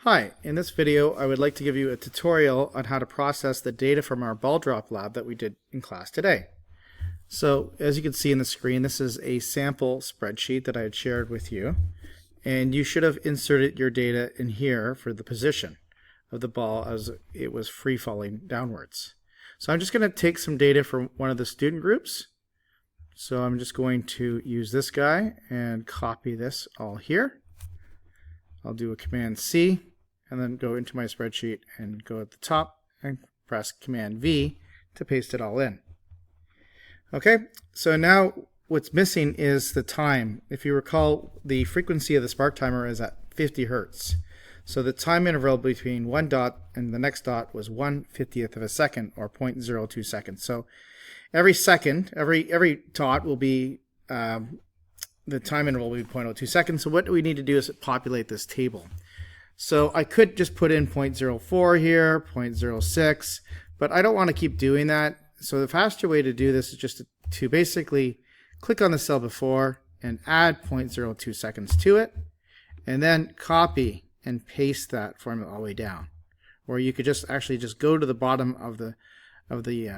Hi, in this video I would like to give you a tutorial on how to process the data from our ball drop lab that we did in class today. So as you can see in the screen, this is a sample spreadsheet that I had shared with you, and you should have inserted your data in here for the position of the ball as it was free falling downwards. So I'm just going to take some data from one of the student groups. So I'm just going to use this guy and copy this all here. I'll do a Command C and then go into my spreadsheet and go at the top and press Command V to paste it all in. Okay, so now what's missing is the time. If you recall, the frequency of the spark timer is at 50 Hertz. So the time interval between one dot and the next dot was 1/50th of a second, or 0.02 seconds. So every second, every dot will be the time interval will be 0.02 seconds. So what we need to do is populate this table. So I could just put in 0.04 here, 0.06, but I don't want to keep doing that. So the faster way to do this is just to basically click on the cell before and add 0.02 seconds to it, and then copy and paste that formula all the way down. Or you could just go to the bottom of the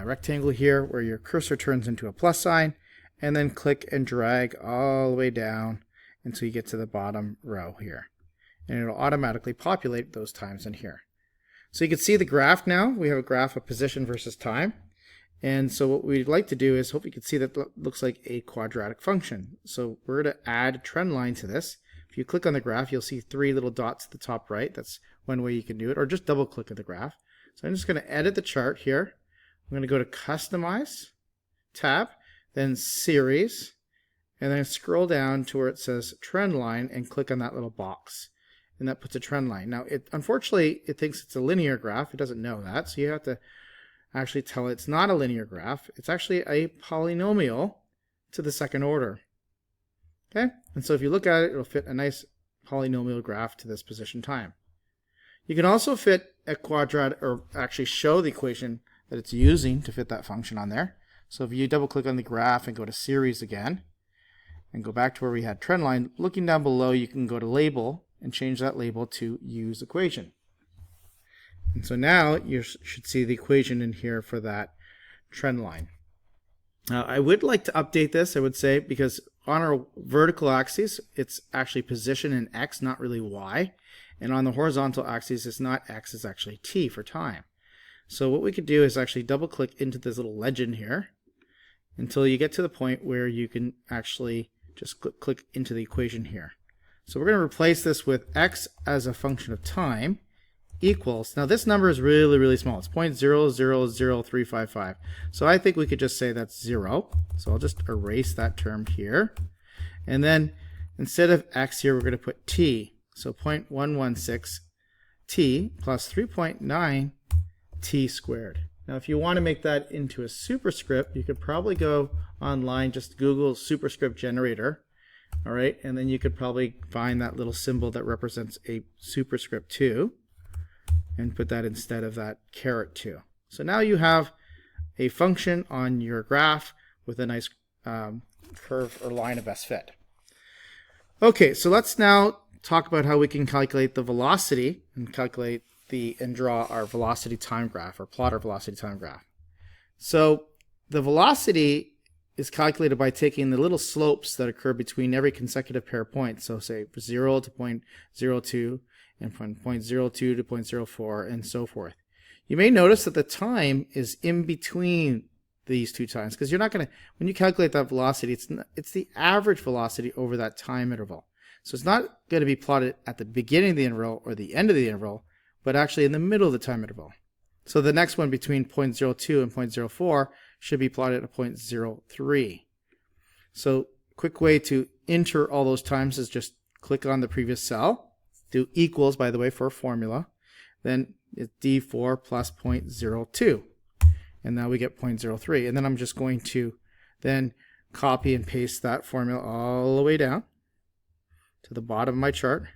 rectangle here where your cursor turns into a plus sign, and then click and drag all the way down until you get to the bottom row here. And it'll automatically populate those times in here. So you can see the graph now. We have a graph of position versus time. And so what we'd like to do is, hope you can see that looks like a quadratic function. So we're going to add a trend line to this. If you click on the graph, you'll see three little dots at the top right. That's one way you can do it, or just double click at the graph. So I'm just going to edit the chart here. I'm going to go to Customize, tab, then Series, and then scroll down to where it says Trend Line and click on that little box. And that puts a trend line. Now, unfortunately, it thinks it's a linear graph. It doesn't know that. So you have to actually tell it it's not a linear graph. It's actually a polynomial to the second order. Okay? And so if you look at it, it'll fit a nice polynomial graph to this position time. You can also fit a quadratic, or actually show the equation that it's using to fit that function on there. So if you double click on the graph and go to Series again, and go back to where we had trend line, looking down below, you can go to Label and change that label to Use Equation. And so now you should see the equation in here for that trend line. Now I would like to update this, I would say, because on our vertical axis, it's actually position in X, not really Y. And on the horizontal axis, it's not X, it's actually T for time. So what we could do is actually double click into this little legend here until you get to the point where you can actually just click into the equation here. So we're going to replace this with X as a function of time equals, now this number is really, really small. It's 0.000355. So I think we could just say that's 0. So I'll just erase that term here. And then instead of X here, we're going to put T. So 0.116 T plus 3.9 T squared. Now if you want to make that into a superscript, you could probably go online, just Google superscript generator. All right, and then you could probably find that little symbol that represents a superscript 2 and put that instead of that caret 2. So now you have a function on your graph with a nice curve or line of best fit. Okay, so let's now talk about how we can calculate the velocity and draw our velocity time graph, or plot our velocity time graph. So the velocity is calculated by taking the little slopes that occur between every consecutive pair of points. So say 0 to 0.02 and from 0.02 to 0.04 and so forth. You may notice that the time is in between these two times, because you're not going to, when you calculate that velocity, it's the average velocity over that time interval. So it's not going to be plotted at the beginning of the interval or the end of the interval, but actually in the middle of the time interval. So the next one between 0.02 and 0.04 should be plotted at 0.03. So quick way to enter all those times is just click on the previous cell, do equals, by the way, for a formula, then it's D4 plus 0.02. And now we get 0.03. And then I'm just going to then copy and paste that formula all the way down to the bottom of my chart.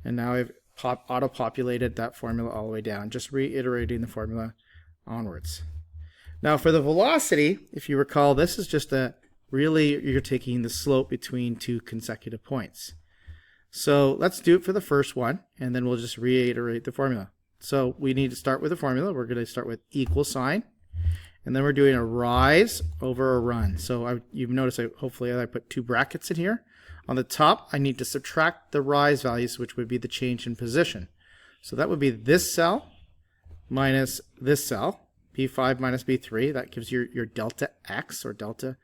And now I've auto-populated that formula all the way down, just reiterating the formula onwards. Now for the velocity, if you recall, this is just you're taking the slope between two consecutive points. So let's do it for the first one, and then we'll just reiterate the formula. So we need to start with a formula. We're going to start with equal sign, and then we're doing a rise over a run. So you've noticed hopefully I put two brackets in here. On the top, I need to subtract the rise values, which would be the change in position. So that would be this cell minus this cell, B5 minus B3. That gives you your delta X, or delta,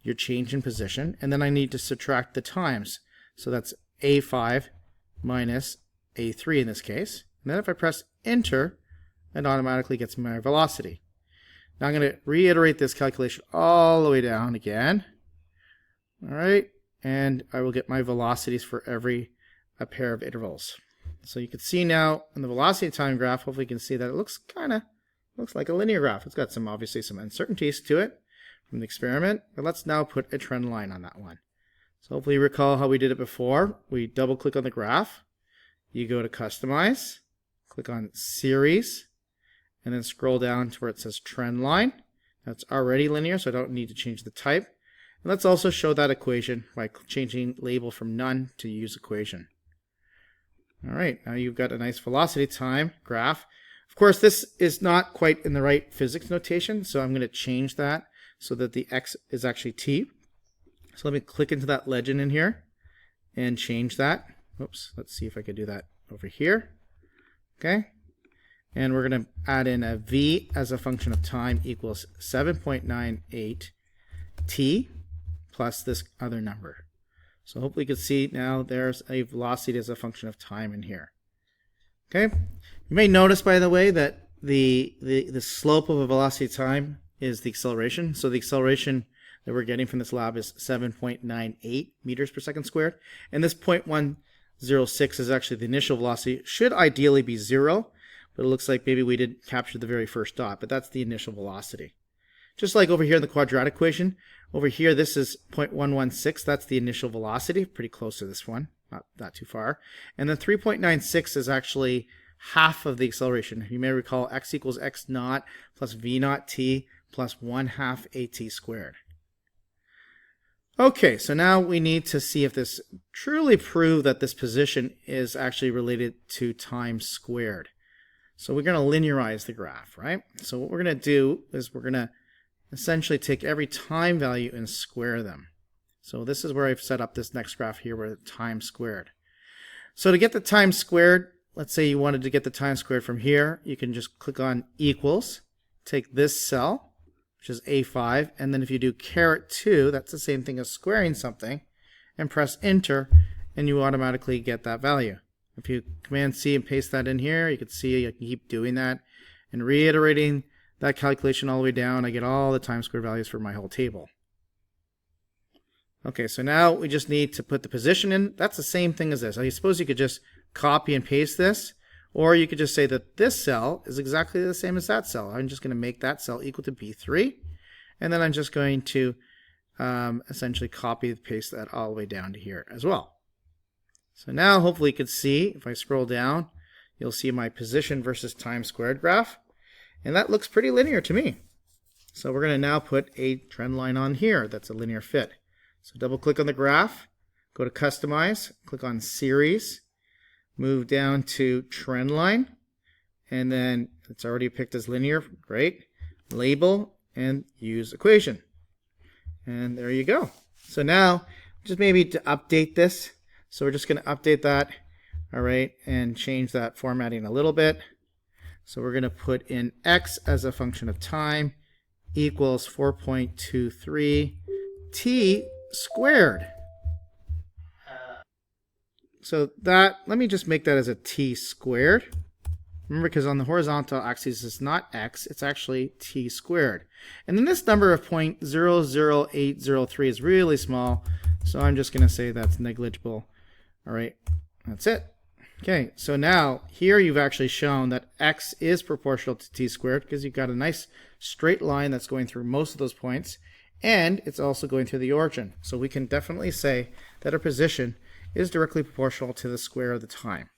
your change in position. And then I need to subtract the times. So that's A5 minus A3 in this case. And then if I press enter, it automatically gets my velocity. Now I'm going to reiterate this calculation all the way down again. All right, and I will get my velocities for every pair of intervals. So you can see now in the velocity time graph, hopefully you can see that it looks like a linear graph. It's got obviously some uncertainties to it from the experiment, but let's now put a trend line on that one. So hopefully you recall how we did it before. We double click on the graph, you go to customize, click on series, and then scroll down to where it says trend line. That's already linear, so I don't need to change the type. And let's also show that equation by changing label from none to use equation. All right, now you've got a nice velocity time graph. Of course, this is not quite in the right physics notation, so I'm going to change that so that the X is actually T. So let me click into that legend in here and change that. Oops, let's see if I can do that over here. Okay, and we're going to add in a V as a function of time equals 7.98 T plus this other number. So hopefully you can see now there's a velocity as a function of time in here. Okay, you may notice, by the way, that the slope of a velocity time is the acceleration. So the acceleration that we're getting from this lab is 7.98 meters per second squared, and this 0.106 is actually the initial velocity. Should ideally be 0, but it looks like maybe we didn't capture the very first dot, but that's the initial velocity. Just like over here in the quadratic equation, over here this is 0.116, that's the initial velocity, pretty close to this one, not too far. And then 3.96 is actually half of the acceleration. You may recall x equals x naught plus v naught t plus 1/2 at squared. Okay, so now we need to see if this truly proves that this position is actually related to time squared. So we're going to linearize the graph, right? So what we're going to do is we're going to essentially take every time value and square them. So this is where I've set up this next graph here where the time squared. So to get the time squared, let's say you wanted to get the time squared from here, you can just click on equals, take this cell, which is A5, and then if you do caret 2, that's the same thing as squaring something, and press enter, and you automatically get that value. If you Command C and paste that in here, you can see I can keep doing that and reiterating that calculation all the way down. I get all the time squared values for my whole table. Okay, so now we just need to put the position in. That's the same thing as this. I suppose you could just copy and paste this, or you could just say that this cell is exactly the same as that cell. I'm just going to make that cell equal to B3, and then I'm just going to essentially copy and paste that all the way down to here as well. So now hopefully you can see, if I scroll down, you'll see my position versus time squared graph, and that looks pretty linear to me. So we're going to now put a trend line on here that's a linear fit. So double click on the graph, go to customize, click on series, move down to trend line, and then it's already picked as linear, great. Label and use equation. And there you go. So now just maybe to update this, so we're just going to update that, all right, and change that formatting a little bit. So we're going to put in x as a function of time equals 4.23 t squared. So that, let me just make that as a t squared. Remember, because on the horizontal axis it's not x, it's actually t squared. And then this number of 0.00803 is really small, so I'm just going to say that's negligible. All right, that's it. Okay, so now here you've actually shown that x is proportional to t squared because you've got a nice straight line that's going through most of those points, and it's also going through the origin. So we can definitely say that our position is directly proportional to the square of the time.